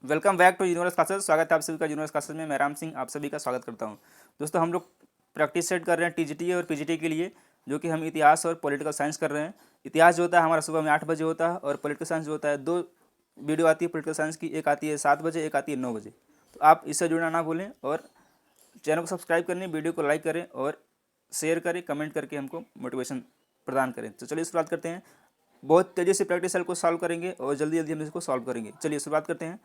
Welcome back to Universe Classes. स्वागत है आप सभी का यूनिवर्स क्लासेस में। मैं राम सिंह आप सभी का स्वागत करता हूं। दोस्तों, हम लोग प्रैक्टिस सेट कर रहे हैं टीजीटी और पीजीटी के लिए, जो कि हम इतिहास और पॉलिटिकल साइंस कर रहे हैं। इतिहास जो होता है हमारा सुबह में 8 बजे होता है, और पॉलिटिकल साइंस जो होता है 2 वीडियो आती है पॉलिटिकल साइंस की, एक आती है 7 बजे, एक आती है 9 बजे। तो आप इससे जुड़ना ना भूलें, और चैनल को सब्सक्राइब करने, वीडियो को लाइक करें और शेयर करें, कमेंट करके हमको मोटिवेशन प्रदान करें। तो चलिए शुरुआत करते हैं। बहुत तेज़ी से प्रैक्टिस सेल को सॉल्व करेंगे और जल्दी जल्दी हम इसको सॉल्व करेंगे। चलिए शुरुआत करते हैं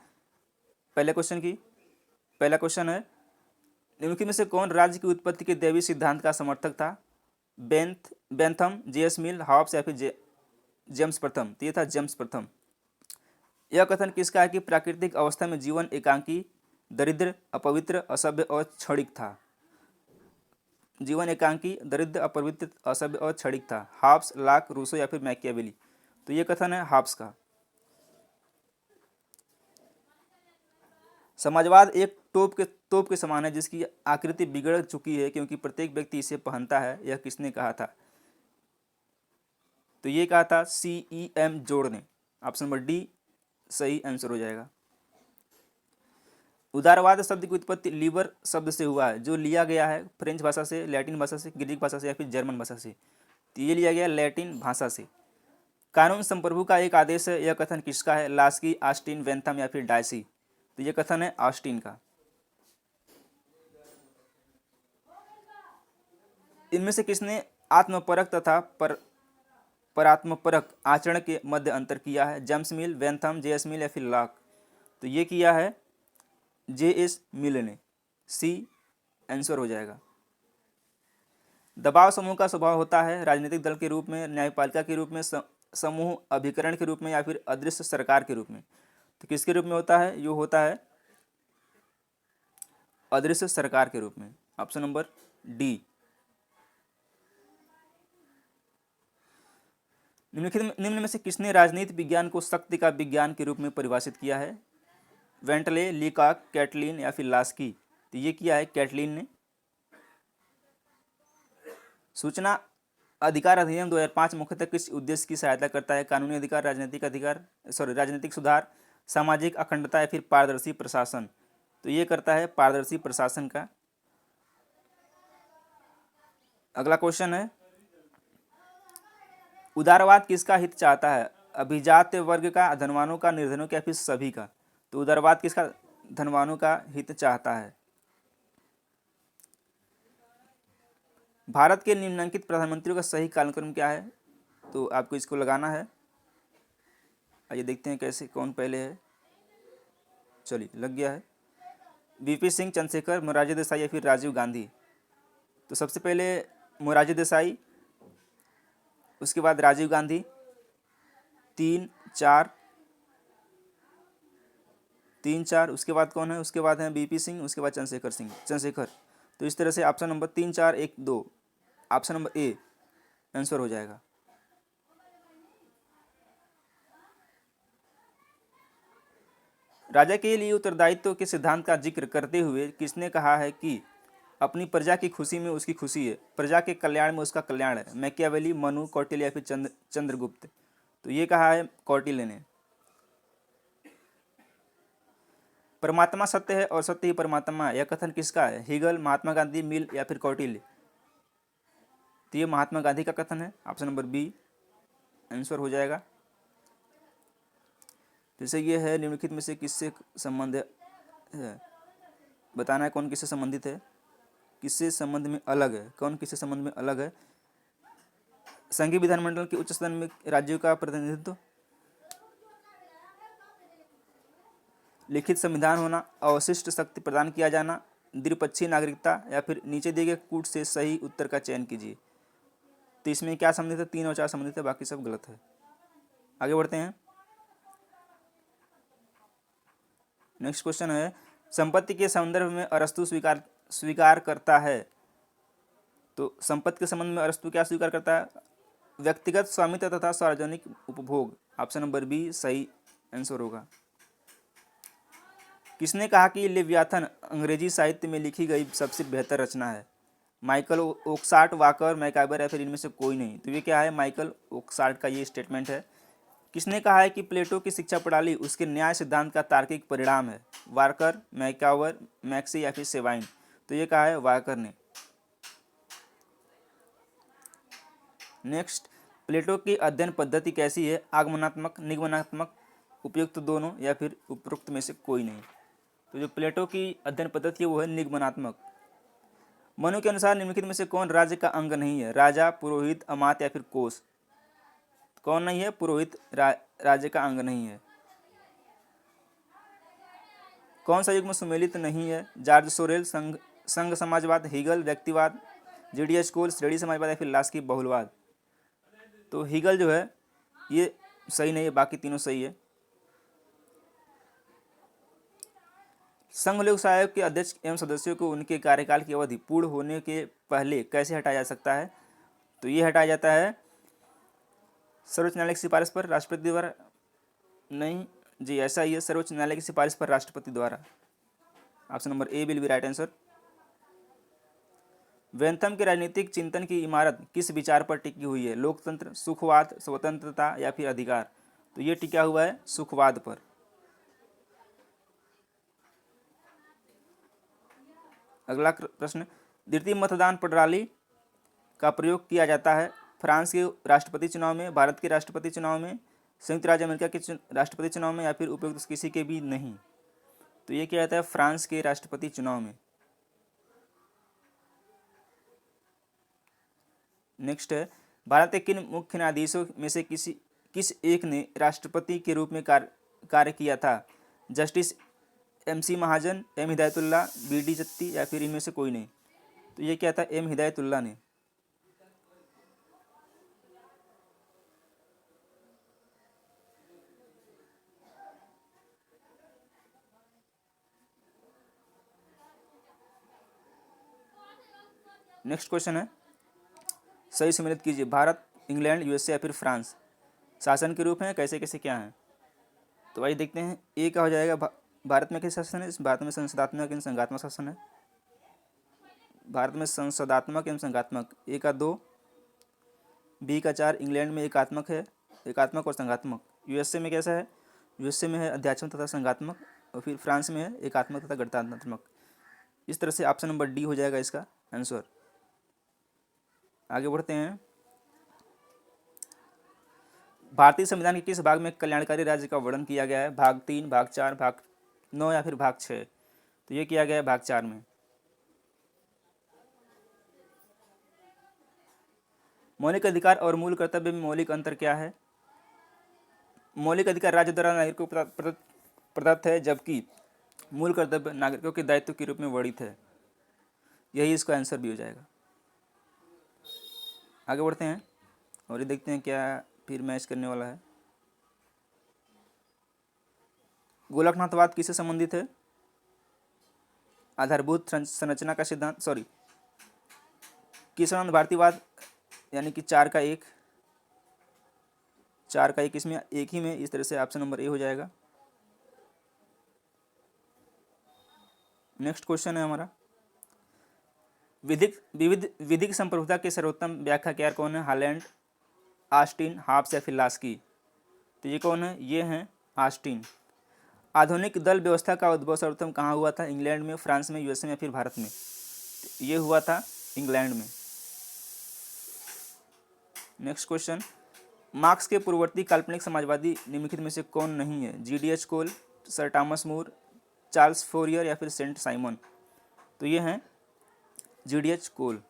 पहले क्वेश्चन की। पहला क्वेश्चन है, निम्नलिखित में से कौन राज्य की उत्पत्ति के दैवी सिद्धांत का समर्थक था? बेंथम, जेएस मिल, हॉब्स या फिर जेम्स प्रथम? तो ये था जेम्स प्रथम। यह कथन किसका है कि प्राकृतिक अवस्था में जीवन एकांकी, दरिद्र, अपवित्र, असभ्य और क्षणिक था? जीवन एकांकी, दरिद्र, अपवित्र, असभ्य और क्षणिक था। हॉब्स, लाक, रूसो या फिर मैकियावेली? तो ये कथन है हॉब्स का। समाजवाद एक तोप के समान है जिसकी आकृति बिगड़ चुकी है क्योंकि प्रत्येक व्यक्ति इसे पहनता है। यह किसने कहा था? तो ये कहा था CEM जोड़ ने। ऑप्शन नंबर डी सही आंसर हो जाएगा। उदारवाद शब्द की उत्पत्ति लीबर शब्द से हुआ है, जो लिया गया है फ्रेंच भाषा से, लैटिन भाषा से, ग्रीक भाषा से या फिर जर्मन भाषा से? तो ये लिया गया लैटिन भाषा से। कानून संप्रभु का एक आदेश है, यह कथन किसका है? लास्की, ऑस्टिन, वेंथम या फिर डायसी? तो ये कथन है ऑस्टिन का। इनमें से किसने आत्मपरक तथा परात्मपरक आचरण के मध्य अंतर किया है? जेम्स मिल, वेंथम, जेएस मिल या फिर लॉक? तो ये किया है जेएस मिल ने। सी आंसर हो जाएगा। दबाव समूह का स्वभाव होता है राजनीतिक दल के रूप में, न्यायपालिका के रूप में, समूह अभिकरण के रूप में या फिर अदृश्य सरकार के रूप में? तो किसके रूप में होता है? यो होता है अदृश्य सरकार के रूप में। Option number D. निम्न में से किसने राजनीति विज्ञान को शक्ति का विज्ञान के रूप में परिभाषित किया है? वेंटले, लीकॉक, कैटलिन या फिर लास्की? तो ये किया है कैटलिन ने। सूचना अधिकार अधिनियम 2005 मुख्यतः किस उद्देश्य की सहायता करता है? कानूनी अधिकार, राजनीतिक सुधार, सामाजिक अखंडता या फिर पारदर्शी प्रशासन? तो ये करता है पारदर्शी प्रशासन का। अगला क्वेश्चन है, उदारवाद किसका हित चाहता है? अभिजात वर्ग का, धनवानों का, निर्धनों का या फिर सभी का? तो उदारवाद किसका धनवानों का हित चाहता है। भारत के निम्नलिखित प्रधानमंत्रियों का सही कालक्रम क्या है? तो आपको इसको लगाना है। आइए देखते हैं कैसे, कौन पहले है। चलिए लग गया है। VP सिंह, चंद्रशेखर, मोरारजी देसाई या फिर राजीव गांधी? तो सबसे पहले मोरारजी देसाई, उसके बाद राजीव गांधी, 3 4 3 4, उसके बाद कौन है? उसके बाद है VP सिंह, उसके बाद चंद्रशेखर। तो इस तरह से option number 3 4 1 2, option number A answer हो जाएगा। राजा के लिए उत्तरदायित्व के सिद्धांत का जिक्र करते हुए किसने कहा है कि अपनी प्रजा की खुशी में उसकी खुशी है, प्रजा के कल्याण में उसका कल्याण है? मैकियावेली, मनु, कौटिल्य या फिर चंद्रगुप्त? तो ये कहा है कौटिल्य ने। परमात्मा सत्य है और सत्य ही परमात्मा है, यह कथन किसका है? हेगल, महात्मा गांधी, मिल या फिर कौटिल्य? तो ये महात्मा गांधी का कथन है। ऑप्शन नंबर बी आंसर हो जाएगा। जैसे ये है, निम्नलिखित में से किससे संबंध है? बताना है कौन किससे संबंधित है, किससे संबंध में अलग है, कौन किससे संबंध में अलग है। संघीय विधानमंडल के उच्च सदन में राज्यों का प्रतिनिधित्व, लिखित संविधान होना, अवशिष्ट शक्ति प्रदान किया जाना, द्विपक्षीय नागरिकता या फिर नीचे दिए गए कूट से सही उत्तर का चयन कीजिए? तो इसमें क्या संबंधित है? 3 और 4 संबंधित है, बाकी सब गलत है। आगे बढ़ते हैं। नेक्स्ट क्वेश्चन है, संपत्ति के संदर्भ में अरस्तु स्वीकार करता है? तो संपत्ति के संबंध में अरस्तु क्या स्वीकार करता है? व्यक्तिगत स्वामित्व तथा सार्वजनिक उपभोग। ऑप्शन नंबर बी सही आंसर होगा। किसने कहा कि लेवियाथन अंग्रेजी साहित्य में लिखी गई सबसे बेहतर रचना है? माइकल ओकसार्ट, वाकर, मैकाइबर या फिर इनमें से कोई नहीं? तो ये क्या है? माइकल ओकसार्ट का ये स्टेटमेंट है। किसने कहा है कि प्लेटो की शिक्षा प्रणाली उसके न्याय सिद्धांत का तार्किक परिणाम है? वार्कर, मैकावर, मैक्सी या फिर सेवाइन? तो ये कहा है वार्कर ने। नेक्स्ट, प्लेटो की अध्ययन पद्धति कैसी है? आगमनात्मक, निगमनात्मक, उपयुक्त दोनों या फिर उपरोक्त में से कोई नहीं? तो जो प्लेटो की अध्ययन पद्धति है वो है निगमनात्मक। मनु के अनुसार निम्नलिखित में से कौन राज्य का अंग नहीं है? राजा, पुरोहित, अमात्य या फिर कोष? कौन नहीं है? पुरोहित राज्य का अंग नहीं है। कौन सा युग्म सुमेलित नहीं है? जॉर्ज सोरेल, संघ समाजवाद, हीगल व्यक्तिवाद, जीडीएच कोल श्रेणी समाजवाद या फिर लास्की बहुलवाद? तो हीगल जो है ये सही नहीं है, बाकी तीनों सही है। संघ लोक आयोग के अध्यक्ष एवं सदस्यों को उनके कार्यकाल की अवधि पूर्ण होने के पहले कैसे हटाया जा सकता है? तो ये हटाया जाता है सर्वोच्च न्यायालय की सिफारिश पर, राष्ट्रपति द्वारा नहीं जी, ऐसा ही है, सर्वोच्च न्यायालय की सिफारिश पर राष्ट्रपति द्वारा। Option number A will be right answer. Bentham के राजनीतिक चिंतन की इमारत किस विचार पर टिकी हुई है? लोकतंत्र, सुखवाद, स्वतंत्रता या फिर अधिकार? तो ये टिका हुआ है सुखवाद पर। अगला प्रश्न, द्वितीय मतदान प्रणाली का प्रयोग किया जाता है फ्रांस के राष्ट्रपति चुनाव में, भारत के राष्ट्रपति चुनाव में, संयुक्त राज्य अमेरिका के राष्ट्रपति चुनाव में या फिर उपयुक्त किसी के भी नहीं? तो ये किया जाता है फ्रांस के राष्ट्रपति चुनाव में। नेक्स्ट है, भारत के किन मुख्य न्यायाधीशों में से किस एक ने राष्ट्रपति के रूप में कार्य किया था? जस्टिस MC महाजन, M हिदायतुल्लाह, BD जत्ती या फिर इनमें से कोई नहीं? तो ये क्या था? M हिदायतुल्लाह ने। नेक्स्ट क्वेश्चन है, सही सम्मिलित कीजिए। भारत, इंग्लैंड, USA या फिर फ्रांस शासन के रूप में कैसे कैसे क्या है? तो आइए देखते हैं। ए का हो जाएगा भारत में कैसे शासन है? इस भारत में संसदात्मक एवं संघात्मक शासन है। भारत में संसदात्मक एवं संघात्मक, ए का 2, बी का 4, इंग्लैंड में एकात्मक है, एकात्मक और संघात्मक। USA में कैसा है? USA में है अध्यात्मक तथा संघात्मक, और फिर फ्रांस में है एकात्मक तथा गणतंत्रात्मक। इस तरह से ऑप्शन नंबर डी हो जाएगा इसका आंसर। आगे बढ़ते हैं। भारतीय संविधान के किस भाग में कल्याणकारी राज्य का वर्णन किया गया है? भाग 3, भाग 4, भाग 9 या फिर भाग 6? तो ये किया गया है भाग 4 में। मौलिक अधिकार और मूल कर्तव्य में मौलिक अंतर क्या है? मौलिक अधिकार राज्य द्वारा नागरिकों को प्रदत्त है, जबकि मूल कर्तव्य नागरिकों के दायित्व के रूप में वर्णित है। यही इसका आंसर भी हो जाएगा। आगे बढ़ते हैं और ये देखते हैं क्या फिर मैच करने वाला है। गोलकनाथवाद किससे संबंधित है? आधारभूत संरचना का सिद्धांत, केशवानंद भारतीवाद यानी कि 4 का 1, 4 का 1 इसमें एक ही में, इस तरह से ऑप्शन नंबर ए हो जाएगा। नेक्स्ट क्वेश्चन है हमारा, विधिक संप्रभुता के सर्वोत्तम व्याख्याकार कौन है? हालैंड, ऑस्टिन, हॉब्स या फिर लास्की? तो ये कौन है? ये हैं ऑस्टिन। आधुनिक दल व्यवस्था का उद्भव सर्वप्रथम कहाँ हुआ था? इंग्लैंड में, फ्रांस में, USA में या फिर भारत में? ये हुआ था इंग्लैंड में। नेक्स्ट क्वेश्चन, मार्क्स के पूर्ववर्ती काल्पनिक समाजवादी निम्नलिखित में से कौन नहीं है? GDH Cole, sir Thomas More, Charles Fourier या फिर सेंट साइमन? तो ये हैं GDH कोल।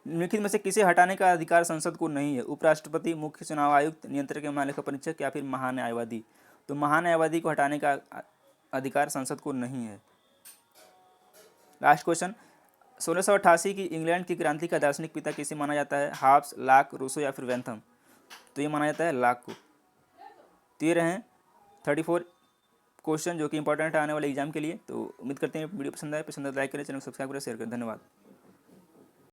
निम्नलिखित में से किसे हटाने का अधिकार संसद को नहीं है? उपराष्ट्रपति, मुख्य चुनाव आयुक्त, नियंत्रक एवं महालेखा परीक्षक या फिर महान्यायवादी? तो महान्यायवादी को हटाने का अधिकार संसद को नहीं है। लास्ट क्वेश्चन, 1688 की इंग्लैंड की क्रांति का दार्शनिक पिता किसे माना जाता है? हॉब्स, लॉक, रूसो या फिर वेंथम? तो ये माना जाता है लॉक को। तो ये रहे 34 क्वेश्चन जो कि इंपॉर्टेंट है आने वाले एग्जाम के लिए। तो उम्मीद करते हैं वीडियो पसंद आए, लाइक करें, चैनल को सब्सक्राइब करें, शेयर करें। धन्यवाद।